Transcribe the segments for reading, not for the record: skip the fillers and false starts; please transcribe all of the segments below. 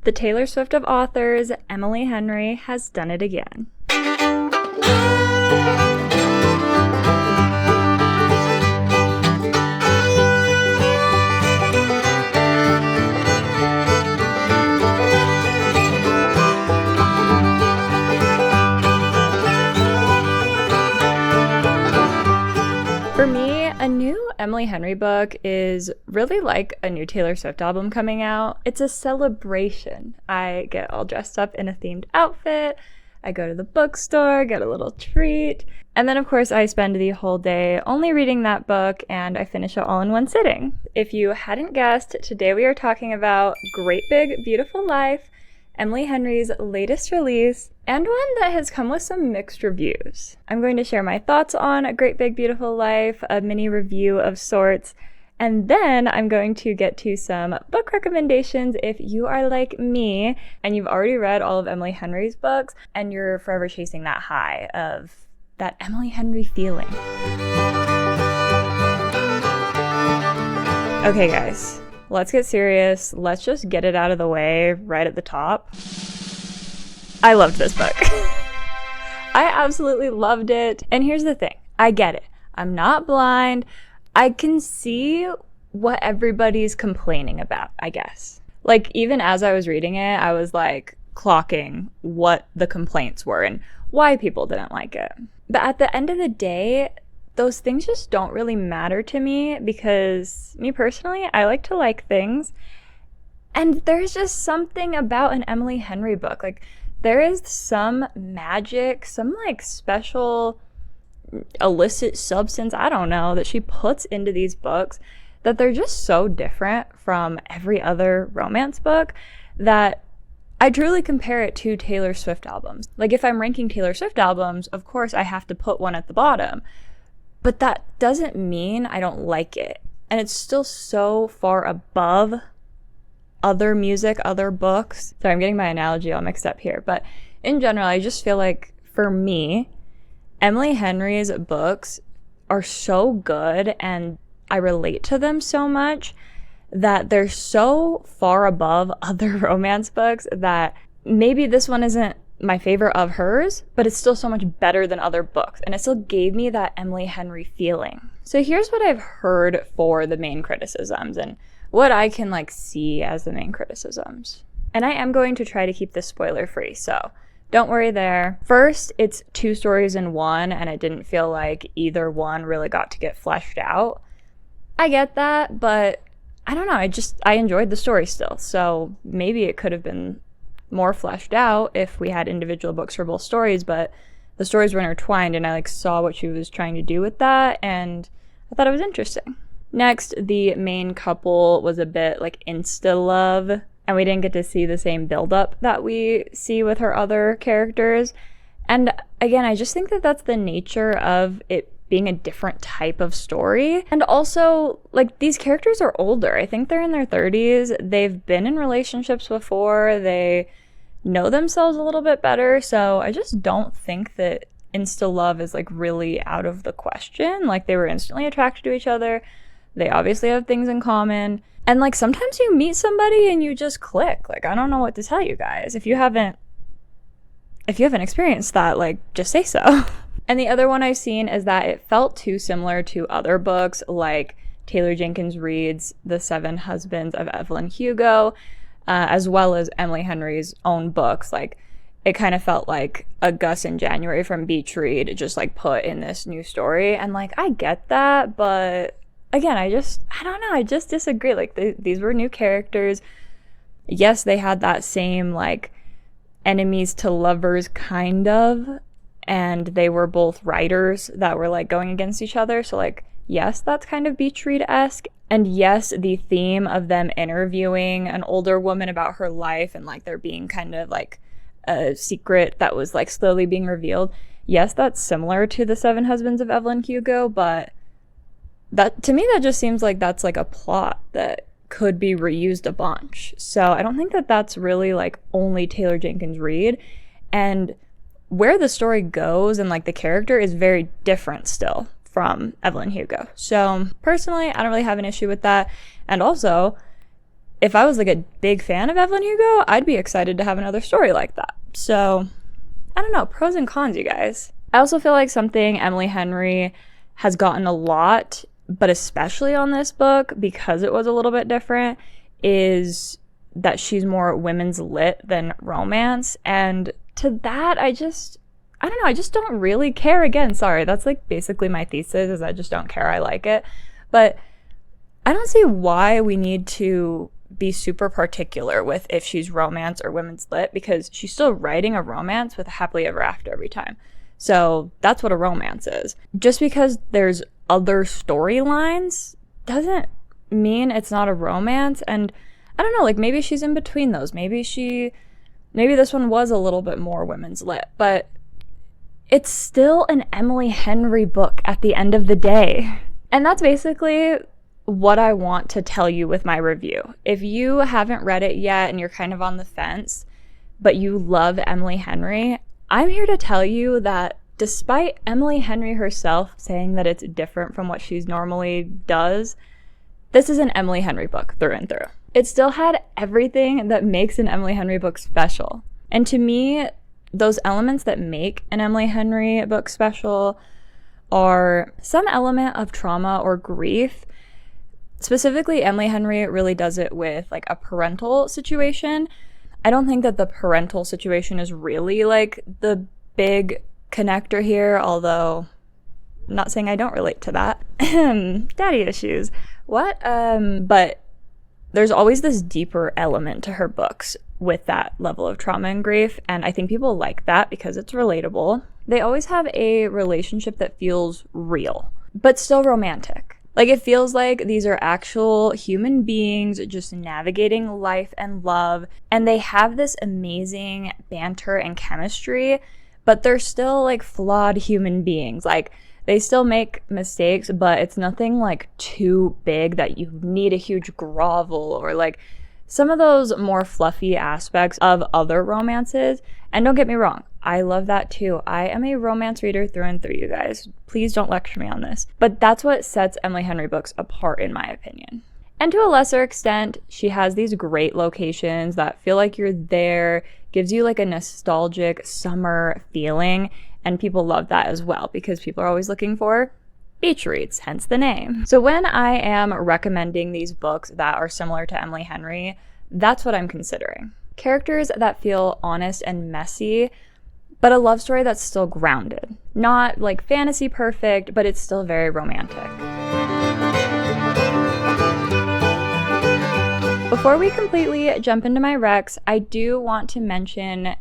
The Taylor Swift of authors, Emily Henry, has done it again. For me, a new Emily Henry book is really like a new Taylor Swift album coming out. It's a celebration. I get all dressed up in a themed outfit. I go to the bookstore, get a little treat. And then, of course, I spend the whole day only reading that book, and I finish it all in one sitting. If you hadn't guessed, today we are talking about Great Big Beautiful Life, Emily Henry's latest release, and one that has come with some mixed reviews. I'm going to share my thoughts on A Great Big Beautiful Life, a mini review of sorts, and then I'm going to get to some book recommendations if you are like me and you've already read all of Emily Henry's books and you're forever chasing that high of that Emily Henry feeling. Okay, guys. Let's get serious. Let's just get it out of the way right at the top. I loved this book. I absolutely loved it. And here's the thing. I get it. I'm not blind. I can see what everybody's complaining about, I guess. Like, even as I was reading it, I was like clocking what the complaints were and why people didn't like it. But at the end of the day, those things just don't really matter to me because me personally, I like to like things. And there's just something about an Emily Henry book. Like, there is some magic, some like special illicit substance, I don't know, that she puts into these books that they're just so different from every other romance book that I truly compare it to Taylor Swift albums. Like, if I'm ranking Taylor Swift albums, of course I have to put one at the bottom. But that doesn't mean I don't like it. And it's still so far above other music, other books. Sorry, I'm getting my analogy all mixed up here. But in general, I just feel like, for me, Emily Henry's books are so good and I relate to them so much that they're so far above other romance books that maybe this one isn't my favorite of hers, but it's still so much better than other books, and it still gave me that Emily Henry feeling. So here's what I've heard for the main criticisms and what I can like see as the main criticisms. And I am going to try to keep this spoiler free, so don't worry there. First, it's 2 stories in one, and I didn't feel like either one really got to get fleshed out. I get that, but I don't know, I enjoyed the story still, so maybe it could have been more fleshed out if we had individual books for both stories, but the stories were intertwined and I like saw what she was trying to do with that, and I thought it was interesting. Next, the main couple was a bit like insta-love, and we didn't get to see the same build-up that we see with her other characters. And again, I just think that that's the nature of it being a different type of story. And also, like, these characters are older. I think they're in their 30s. They've been in relationships before. They know themselves a little bit better. So I just don't think that insta-love is like really out of the question. Like, they were instantly attracted to each other. They obviously have things in common. And like, sometimes you meet somebody and you just click. Like, I don't know what to tell you guys. If you haven't experienced that, like, just say so. And the other one I've seen is that it felt too similar to other books like Taylor Jenkins Reid's The 7 Husbands of Evelyn Hugo, as well as Emily Henry's own books. Like, it kind of felt like a Gus in January from Beach Read just like put in this new story. And like, I get that, but again, I don't know, I just disagree. Like, these were new characters. Yes, they had that same like enemies to lovers kind of, and they were both writers that were like going against each other. So like, yes, that's kind of Beach Read-esque. And yes, the theme of them interviewing an older woman about her life and like there being kind of like a secret that was like slowly being revealed. Yes, that's similar to The 7 Husbands of Evelyn Hugo, but that, to me, that just seems like that's like a plot that could be reused a bunch. So I don't think that that's really like only Taylor Jenkins Reid. And where the story goes and like the character is very different still from Evelyn Hugo. So personally, I don't really have an issue with that. And also, if I was like a big fan of Evelyn Hugo, I'd be excited to have another story like that. So I don't know, pros and cons, you guys. I also feel like something Emily Henry has gotten a lot, but especially on this book, because it was a little bit different, is that she's more women's lit than romance. And to that, I don't know, I just don't really care. Again, sorry, that's like basically my thesis, is I just don't care. I like it. But I don't see why we need to be super particular with if she's romance or women's lit, because she's still writing a romance with a happily ever after every time. So that's what a romance is. Just because there's other storylines doesn't mean it's not a romance. And I don't know, like maybe she's in between those. Maybe this one was a little bit more women's lit, but it's still an Emily Henry book at the end of the day. And that's basically what I want to tell you with my review. If you haven't read it yet and you're kind of on the fence, but you love Emily Henry, I'm here to tell you that despite Emily Henry herself saying that it's different from what she normally does, this is an Emily Henry book through and through. It still had everything that makes an Emily Henry book special. And to me, those elements that make an Emily Henry book special are some element of trauma or grief. Specifically, Emily Henry really does it with like a parental situation. I don't think that the parental situation is really like the big connector here, although I'm not saying I don't relate to that. Daddy issues. What? But there's always this deeper element to her books with that level of trauma and grief, and I think people like that because it's relatable. They always have a relationship that feels real, but still romantic. Like, it feels like these are actual human beings just navigating life and love, and they have this amazing banter and chemistry, but they're still like flawed human beings. Like, they still make mistakes, but it's nothing like too big that you need a huge grovel or like some of those more fluffy aspects of other romances. And don't get me wrong, I love that too. I am a romance reader through and through, you guys. Please don't lecture me on this. But that's what sets Emily Henry books apart, in my opinion. And to a lesser extent, she has these great locations that feel like you're there, gives you like a nostalgic summer feeling. And people love that as well because people are always looking for beach reads, hence the name. So when I am recommending these books that are similar to Emily Henry, that's what I'm considering. Characters that feel honest and messy, but a love story that's still grounded. Not like fantasy perfect, but it's still very romantic. Before we completely jump into my recs, I do want to mention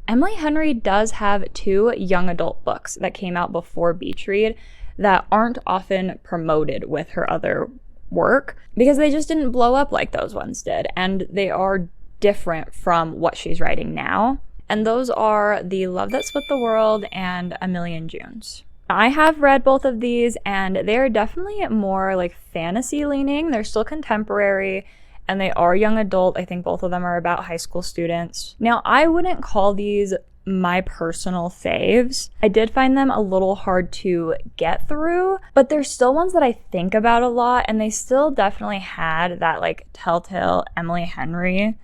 Emily Henry does have 2 young adult books that came out before Beach Read that aren't often promoted with her other work because they just didn't blow up like those ones did, and they are different from what she's writing now. And those are The Love That Split the World and A Million Junes. I have read both of these, and they're definitely more like fantasy leaning. They're still contemporary, and they are young adult. I think both of them are about high school students. Now, I wouldn't call these my personal faves. I did find them a little hard to get through, but they're still ones that I think about a lot, and they still definitely had that like telltale Emily Henry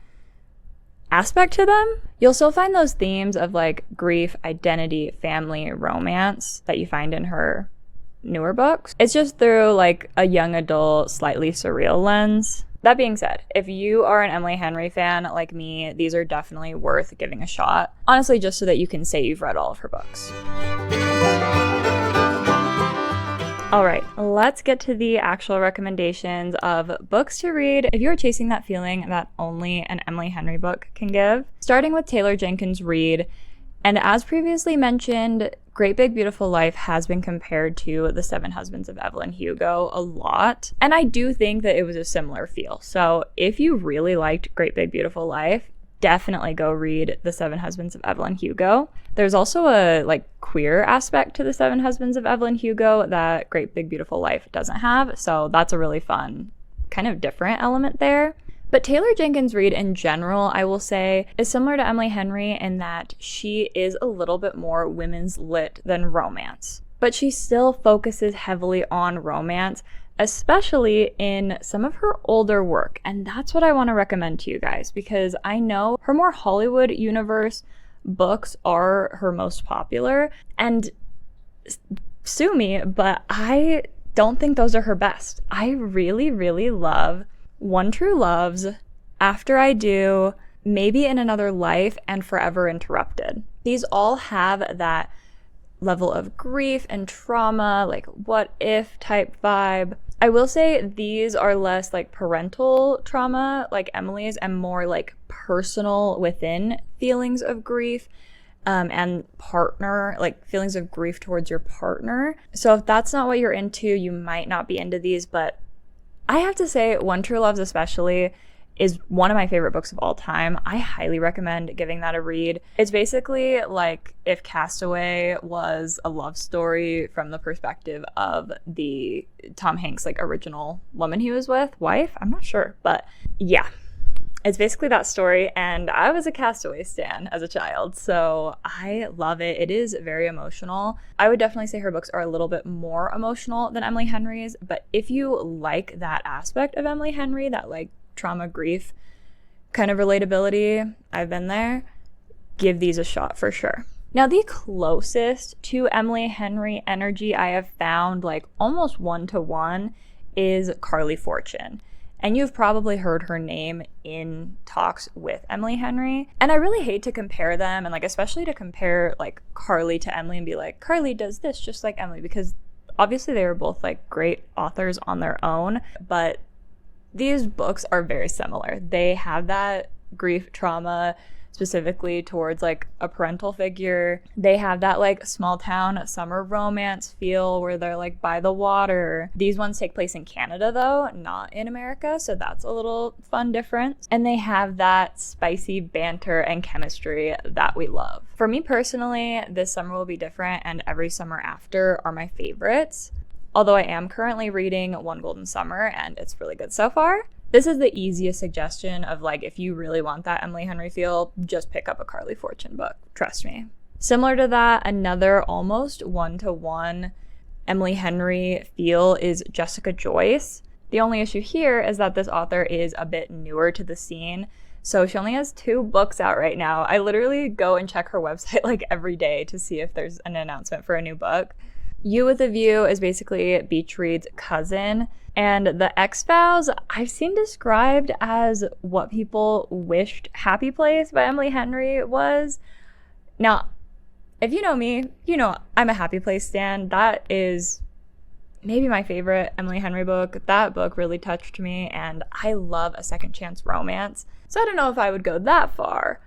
aspect to them. You'll still find those themes of like grief, identity, family, romance that you find in her newer books. It's just through like a young adult, slightly surreal lens. That being said, if you are an Emily Henry fan like me, these are definitely worth giving a shot. Honestly, just so that you can say you've read all of her books. All right, let's get to the actual recommendations of books to read if you're chasing that feeling that only an Emily Henry book can give. Starting with Taylor Jenkins Reid. And as previously mentioned, Great Big Beautiful Life has been compared to The Seven Husbands of Evelyn Hugo a lot. And I do think that it was a similar feel. So if you really liked Great Big Beautiful Life, definitely go read The Seven Husbands of Evelyn Hugo. There's also a like queer aspect to The Seven Husbands of Evelyn Hugo that Great Big Beautiful Life doesn't have. So that's a really fun, kind of different element there. But Taylor Jenkins Reid in general, I will say, is similar to Emily Henry in that she is a little bit more women's lit than romance. But she still focuses heavily on romance, especially in some of her older work. And that's what I want to recommend to you guys, because I know her more Hollywood universe books are her most popular. And sue me, but I don't think those are her best. I really, really love One True Loves, After I Do, Maybe in Another Life, and Forever Interrupted. These all have that level of grief and trauma, like what if type vibe. I will say these are less like parental trauma like Emily's, and more like personal within feelings of grief, and partner, like feelings of grief towards your partner. So if that's not what you're into, you might not be into these. But I have to say, One True Loves especially is one of my favorite books of all time. I highly recommend giving that a read. It's basically like if Castaway was a love story from the perspective of the Tom Hanks like original woman he was with, wife? I'm not sure, but yeah. It's basically that story, and I was a Castaway stan as a child, so I love it. It is very emotional. I would definitely say her books are a little bit more emotional than Emily Henry's, but if you like that aspect of Emily Henry, that like trauma, grief kind of relatability, I've been there, give these a shot for sure. Now, the closest to Emily Henry energy I have found, like almost one-to-one, is Carly Fortune. And you've probably heard her name in talks with Emily Henry. And I really hate to compare them, and like especially to compare like Carly to Emily and be like, Carly does this just like Emily, because obviously they were both like great authors on their own, but these books are very similar. They have that grief trauma specifically towards like a parental figure. They have that like small town summer romance feel where they're like by the water. These ones take place in Canada though, not in America, so that's a little fun difference. And they have that spicy banter and chemistry that we love. For me personally, This Summer Will Be Different and Every Summer After are my favorites. Although I am currently reading One Golden Summer, and it's really good so far. This is the easiest suggestion of like, if you really want that Emily Henry feel, just pick up a Carly Fortune book. Trust me. Similar to that, another almost one-to-one Emily Henry feel is Jessica Joyce. The only issue here is that this author is a bit newer to the scene, so she only has 2 books out right now. I literally go and check her website like every day to see if there's an announcement for a new book. You with a View is basically Beach Read's cousin, and The X-Files I've seen described as what people wished Happy Place by Emily Henry was. Now, if you know me, you know I'm a Happy Place stan. That is maybe my favorite Emily Henry book. That book really touched me, and I love a second chance romance. So I don't know if I would go that far,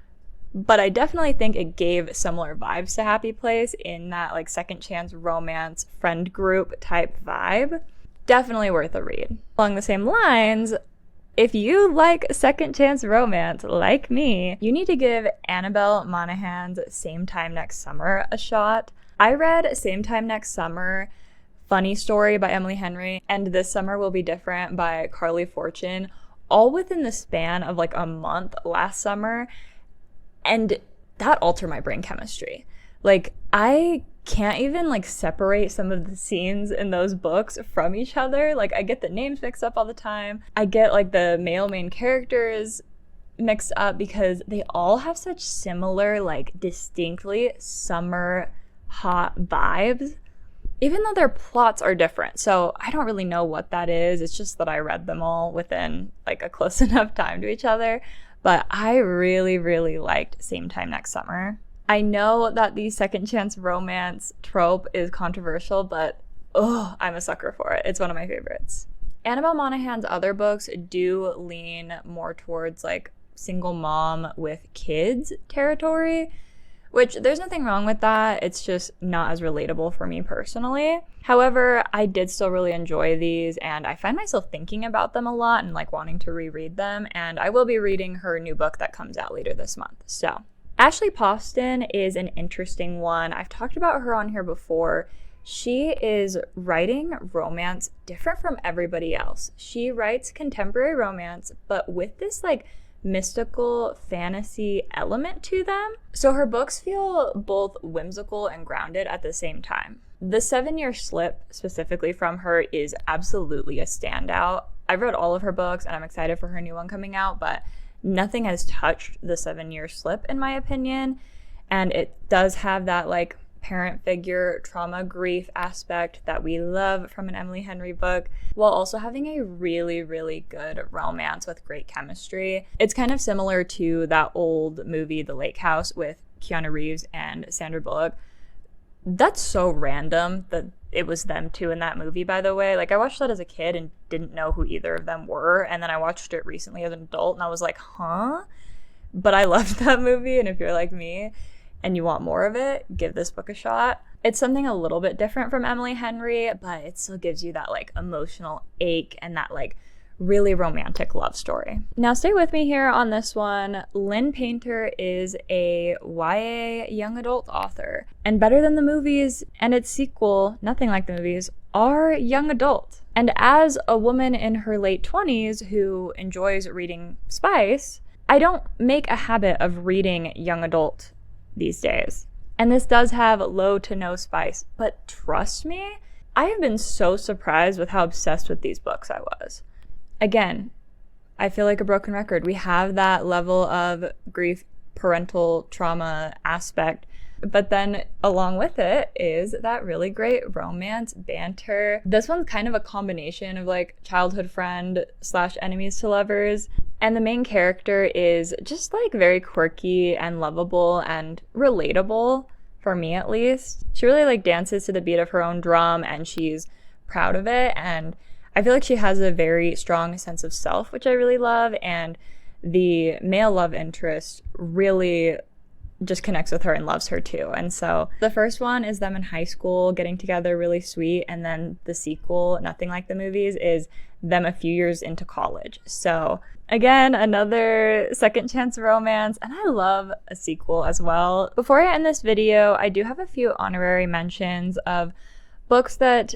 but I definitely think it gave similar vibes to Happy Place in that like second chance romance friend group type vibe. Definitely worth a read. Along the same lines, if you like second chance romance like me, you need to give Annabelle Monaghan's Same Time Next Summer a shot. I read Same Time Next Summer, Funny Story by Emily Henry, and This Summer Will Be Different by Carly Fortune, all within the span of like a month last summer. And that altered my brain chemistry. Like, I can't even like separate some of the scenes in those books from each other. Like, I get the names mixed up all the time. I get like the male main characters mixed up because they all have such similar, like distinctly summer hot vibes, even though their plots are different. So I don't really know what that is. It's just that I read them all within like a close enough time to each other. But I really, really liked Same Time Next Summer. I know that the second chance romance trope is controversial, but I'm a sucker for it. It's one of my favorites. Annabelle Monaghan's other books do lean more towards like single mom with kids territory, which there's nothing wrong with that. It's just not as relatable for me personally. However, I did still really enjoy these, and I find myself thinking about them a lot and like wanting to reread them, and I will be reading her new book that comes out later this month. So Ashley Poston is an interesting one. I've talked about her on here before. She is writing romance different from everybody else. She writes contemporary romance, but with this like mystical fantasy element to them. So her books feel both whimsical and grounded at the same time. The 7-Year Slip, specifically from her, is absolutely a standout. I've read all of her books and I'm excited for her new one coming out, but nothing has touched the 7-Year Slip in my opinion. And it does have that like parent figure trauma grief aspect that we love from an Emily Henry book, while also having a really, really good romance with great chemistry. It's kind of similar to that old movie, The Lake House, with Keanu Reeves and Sandra Bullock. That's so random that it was them two in that movie, by the way. Like, I watched that as a kid and didn't know who either of them were, and then I watched it recently as an adult and I was like, huh? But I loved that movie, and if you're like me and you want more of it, give this book a shot. It's something a little bit different from Emily Henry, but it still gives you that like emotional ache and that like really romantic love story. Now stay with me here on this one. Lynn Painter is a YA young adult author, and Better Than the Movies and its sequel, Nothing Like the Movies, are young adult. And as a woman in her late 20s who enjoys reading spice, I don't make a habit of reading young adult these days. And this does have low to no spice, but trust me, I have been so surprised with how obsessed with these books I was. Again, I feel like a broken record. We have that level of grief, parental trauma aspect, but then along with it is that really great romance, banter. This one's kind of a combination of like childhood friend / enemies to lovers. And the main character is just like very quirky and lovable and relatable, for me at least. She really like dances to the beat of her own drum and she's proud of it. And I feel like she has a very strong sense of self, which I really love. And the male love interest really just connects with her and loves her too. And so the first one is them in high school getting together, really sweet. And then the sequel, Nothing Like the Movies, is them a few years into college. So again, another second chance romance, and I love a sequel as well. Before I end this video, I do have a few honorary mentions of books that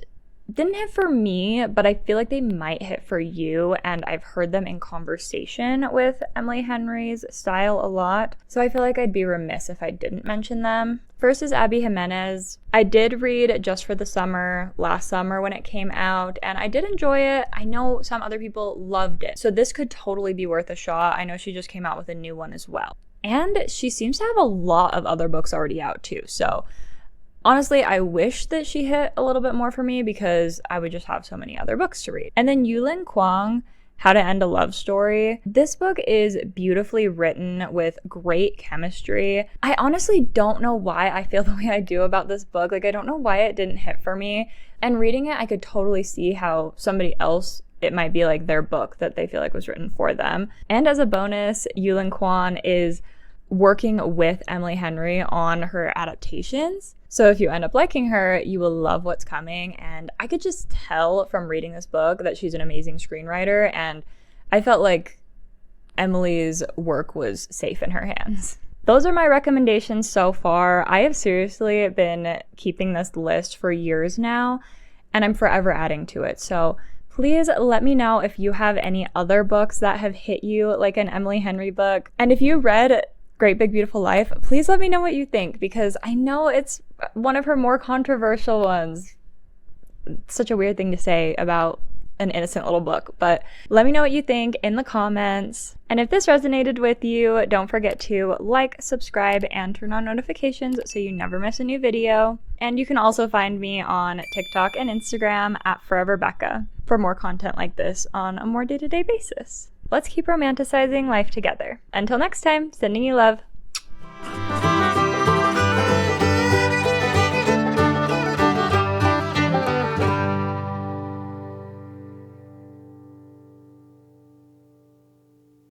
didn't hit for me, but I feel like they might hit for you, and I've heard them in conversation with Emily Henry's style a lot, so I feel like I'd be remiss if I didn't mention them. First is Abby Jimenez. I did read Just for the Summer last summer when it came out, and I did enjoy it. I know some other people loved it, so this could totally be worth a shot. I know she just came out with a new one as well. And she seems to have a lot of other books already out too, so honestly, I wish that she hit a little bit more for me because I would just have so many other books to read. And then Yulin Kwang, How to End a Love Story. This book is beautifully written with great chemistry. I honestly don't know why I feel the way I do about this book. Like, I don't know why it didn't hit for me. And reading it, I could totally see how somebody else, it might be like their book that they feel like was written for them. And as a bonus, Yulin Kwang is working with Emily Henry on her adaptations. So if you end up liking her, you will love what's coming. And I could just tell from reading this book that she's an amazing screenwriter. And I felt like Emily's work was safe in her hands. Those are my recommendations so far. I have seriously been keeping this list for years now, and I'm forever adding to it. So please let me know if you have any other books that have hit you like an Emily Henry book. And if you read Great Big Beautiful Life, please let me know what you think, because I know it's one of her more controversial ones. It's such a weird thing to say about an innocent little book, but let me know what you think in the comments. And if this resonated with you, don't forget to like, subscribe, and turn on notifications so you never miss a new video. And you can also find me on TikTok and Instagram at Forever Becca for more content like this on a more day-to-day basis. Let's keep romanticizing life together. Until next time, sending you love.